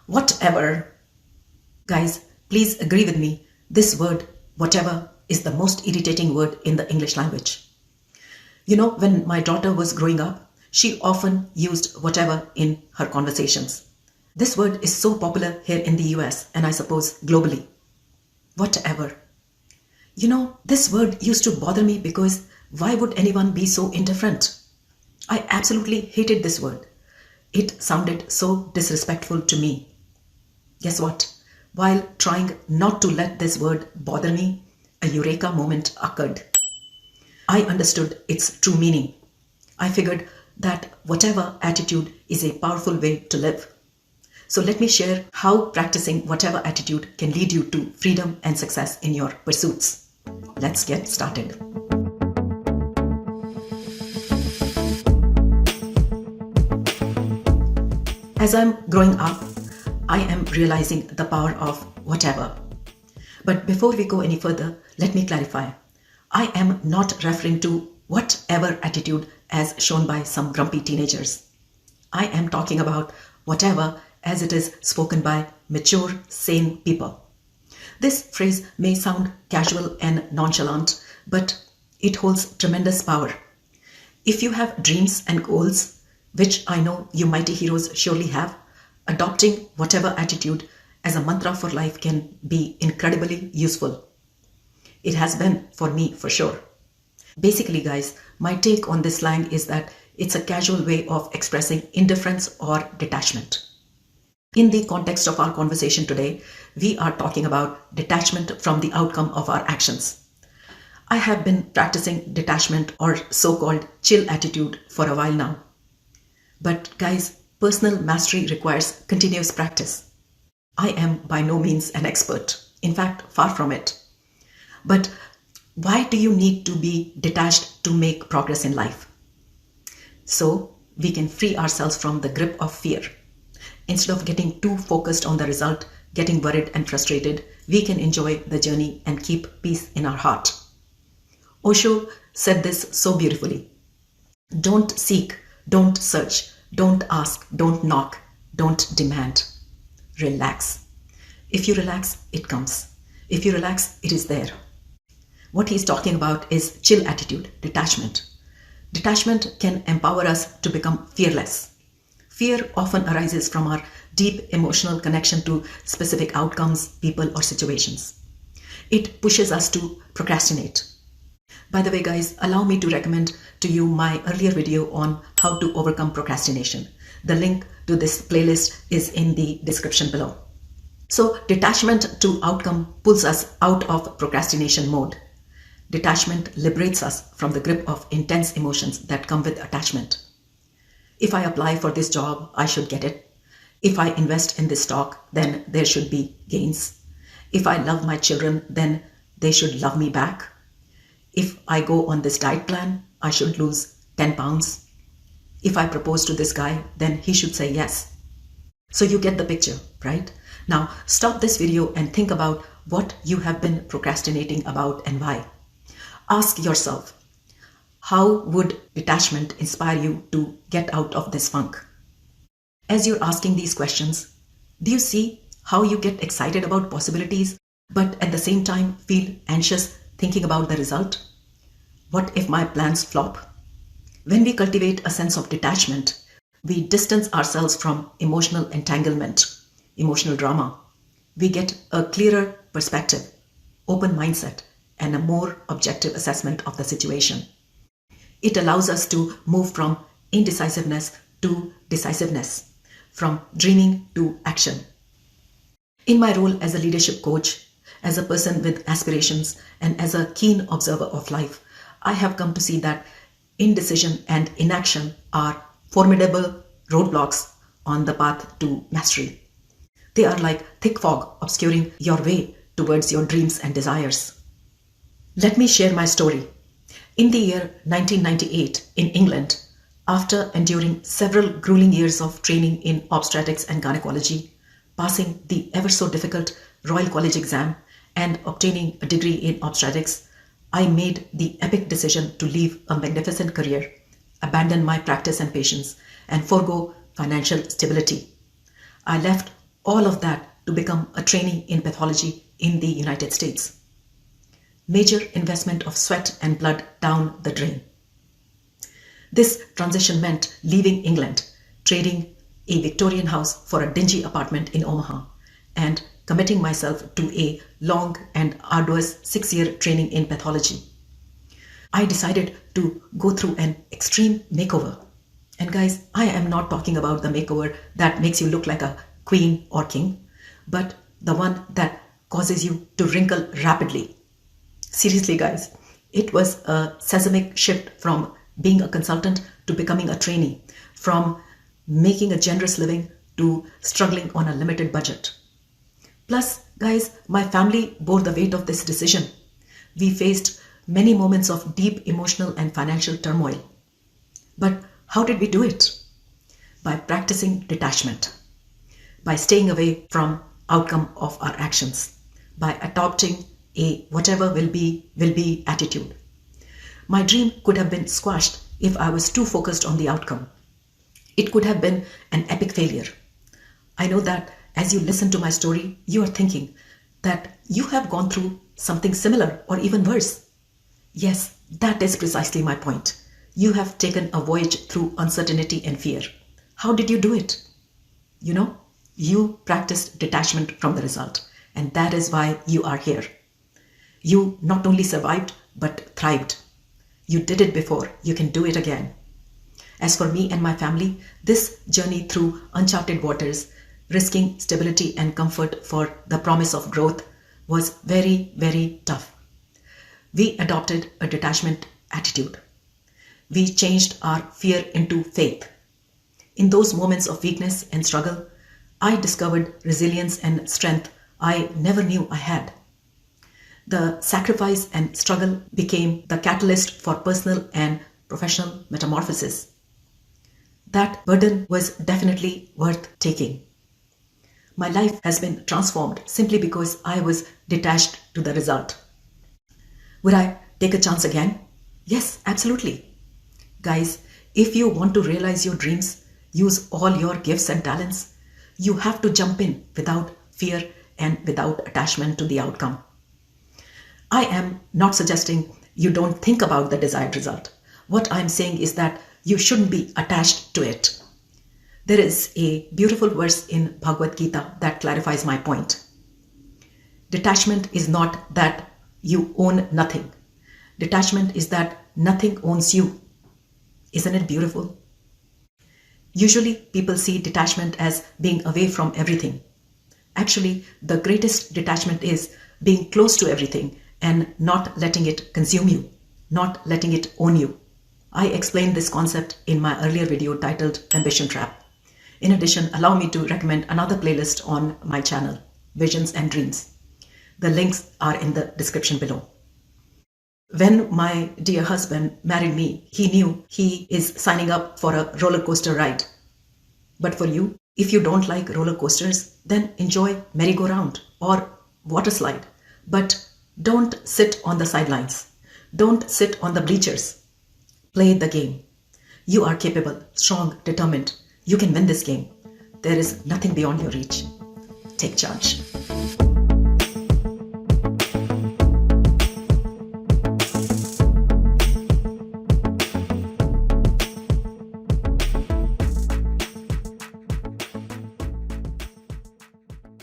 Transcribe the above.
Whatever. Guys, please agree with me. This word, whatever, is the most irritating word in the English language. You know, when my daughter was growing up, she often used whatever in her conversations. This word is so popular here in the US and I suppose globally. Whatever. You know, this word used to bother me because why would anyone be so indifferent? I absolutely hated this word. It sounded so disrespectful to me. Guess what? While trying not to let this word bother me, a eureka moment occurred. I understood its true meaning. I figured that whatever attitude is a powerful way to live. So let me share how practicing whatever attitude can lead you to freedom and success in your pursuits. Let's get started. As I'm growing up, I am realizing the power of whatever. But before we go any further, let me clarify. I am not referring to whatever attitude as shown by some grumpy teenagers. I am talking about whatever as it is spoken by mature, sane people. This phrase may sound casual and nonchalant, but it holds tremendous power. If you have dreams and goals, which I know you mighty heroes surely have, adopting whatever attitude as a mantra for life can be incredibly useful. It has been for me for sure. Basically, guys, my take on this slang is that it's a casual way of expressing indifference or detachment. In the context of our conversation today, we are talking about detachment from the outcome of our actions. I have been practicing detachment or so-called chill attitude for a while now. But guys, personal mastery requires continuous practice. I am by no means an expert. In fact, far from it. But why do you need to be detached to make progress in life? So we can free ourselves from the grip of fear. Instead of getting too focused on the result, getting worried and frustrated, we can enjoy the journey and keep peace in our heart. Osho said this so beautifully. Don't seek, don't search, don't ask, don't knock, don't demand. Relax. If you relax, it comes. If you relax, it is there. What he's talking about is chill attitude, detachment. Detachment can empower us to become fearless. Fear often arises from our deep emotional connection to specific outcomes, people, or situations. It pushes us to procrastinate. By the way, guys, allow me to recommend to you my earlier video on how to overcome procrastination. The link to this playlist is in the description below. So, detachment to outcome pulls us out of procrastination mode. Detachment liberates us from the grip of intense emotions that come with attachment. If I apply for this job, I should get it. If I invest in this stock, then there should be gains. If I love my children, then they should love me back. If I go on this diet plan, I should lose 10 pounds. If I propose to this guy, then he should say yes. So you get the picture, right? Now stop this video and think about what you have been procrastinating about and why. Ask yourself, how would detachment inspire you to get out of this funk? As you're asking these questions, do you see how you get excited about possibilities, but at the same time feel anxious thinking about the result? What if my plans flop? When we cultivate a sense of detachment, we distance ourselves from emotional entanglement, emotional drama. We get a clearer perspective, open mindset, and a more objective assessment of the situation. It allows us to move from indecisiveness to decisiveness, from dreaming to action. In my role as a leadership coach, as a person with aspirations, and as a keen observer of life, I have come to see that indecision and inaction are formidable roadblocks on the path to mastery. They are like thick fog obscuring your way towards your dreams and desires. Let me share my story. In the year 1998 in England, after enduring several grueling years of training in obstetrics and gynecology, passing the ever so difficult Royal College exam and obtaining a degree in obstetrics, I made the epic decision to leave a magnificent career, abandon my practice and patients, and forego financial stability. I left All of that to become a trainee in pathology in the United States. Major investment of sweat and blood down the drain. This transition meant leaving England, trading a Victorian house for a dingy apartment in Omaha, and committing myself to a long and arduous 6-year training in pathology. I decided to go through an extreme makeover. And guys, I am not talking about the makeover that makes you look like a queen or king, but the one that causes you to wrinkle rapidly. Seriously guys, it was a seismic shift from being a consultant to becoming a trainee, from making a generous living to struggling on a limited budget. Plus, guys, my family bore the weight of this decision. We faced many moments of deep emotional and financial turmoil. But how did we do it? By practicing detachment, by staying away from outcome of our actions, by adopting a whatever will be attitude. My dream could have been squashed if I was too focused on the outcome. It could have been an epic failure. I know that as you listen to my story, you are thinking that you have gone through something similar or even worse. Yes, that is precisely my point. You have taken a voyage through uncertainty and fear. How did you do it? You know, you practiced detachment from the result, and that is why you are here. You not only survived, but thrived. You did it before, you can do it again. As for me and my family, this journey through uncharted waters, risking stability and comfort for the promise of growth, was very, very tough. We adopted a detachment attitude. We changed our fear into faith. In those moments of weakness and struggle, I discovered resilience and strength I never knew I had. The sacrifice and struggle became the catalyst for personal and professional metamorphosis. That burden was definitely worth taking. My life has been transformed simply because I was detached to the result. Would I take a chance again? Yes, absolutely. Guys, if you want to realize your dreams, use all your gifts and talents, you have to jump in without fear and without attachment to the outcome. I am not suggesting you don't think about the desired result. What I'm saying is that you shouldn't be attached to it. There is a beautiful verse in Bhagavad Gita that clarifies my point. Detachment is not that you own nothing. Detachment is that nothing owns you. Isn't it beautiful? Usually people see detachment as being away from everything. Actually, the greatest detachment is being close to everything and not letting it consume you, not letting it own you. I explained this concept in my earlier video titled Ambition Trap. In addition, allow me to recommend another playlist on my channel, Visions and Dreams. The links are in the description below. When my dear husband married me, he knew he is signing up for a roller coaster ride. But for you, if you don't like roller coasters, then enjoy merry-go-round or water slide. But don't sit on the sidelines. Don't sit on the bleachers. Play the game. You are capable, strong, determined. You can win this game. There is nothing beyond your reach. Take charge.